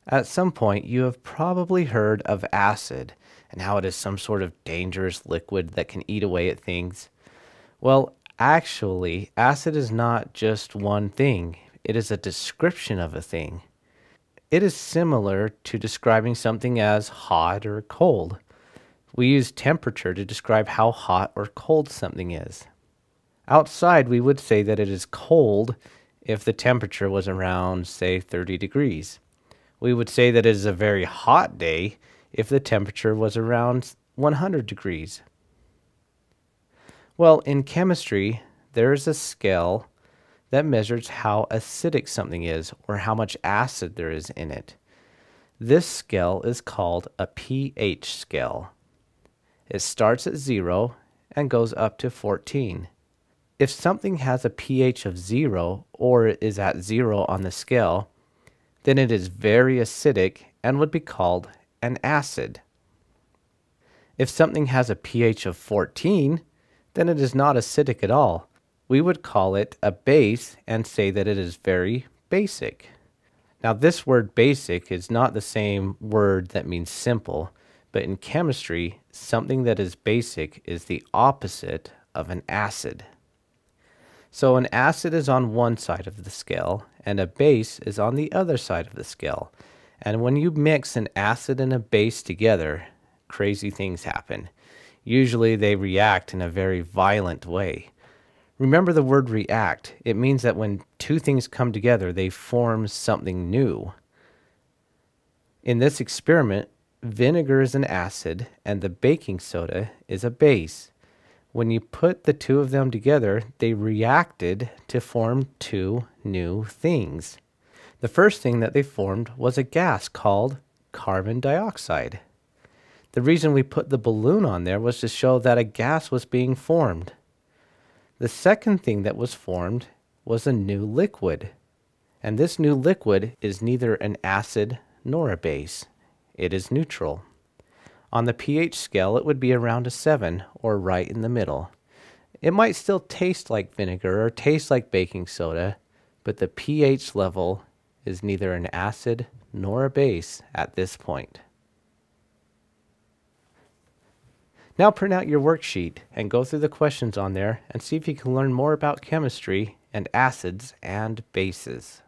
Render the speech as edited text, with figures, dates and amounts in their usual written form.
At some point, you have probably heard of acid and how it is some sort of dangerous liquid that can eat away at things. Well, actually, acid is not just one thing, it is a description of a thing. It is similar to describing something as hot or cold. We use temperature to describe how hot or cold something is. Outside, we would say that it is cold if the temperature was around, say, 30 degrees. We would say that it is a very hot day if the temperature was around 100 degrees. Well, in chemistry, there is a scale that measures how acidic something is or how much acid there is in it. This scale is called a pH scale. It starts at 0 and goes up to 14. If something has a pH of 0 or is at 0 on the scale, then it is very acidic and would be called an acid. If something has a pH of 14, then it is not acidic at all. We would call it a base and say that it is very basic. Now, this word basic is not the same word that means simple, but in chemistry, something that is basic is the opposite of an acid. So an acid is on one side of the scale, and a base is on the other side of the scale. And when you mix an acid and a base together, crazy things happen. Usually they react in a very violent way. Remember the word react. It means that when two things come together, they form something new. In this experiment, vinegar is an acid and the baking soda is a base. When you put the two of them together, they reacted to form two new things. The first thing that they formed was a gas called carbon dioxide. The reason we put the balloon on there was to show that a gas was being formed. The second thing that was formed was a new liquid. And this new liquid is neither an acid nor a base. It is neutral. On the pH scale, it would be around a 7, or right in the middle. It might still taste like vinegar or taste like baking soda, but the pH level is neither an acid nor a base at this point. Now print out your worksheet and go through the questions on there and see if you can learn more about chemistry and acids and bases.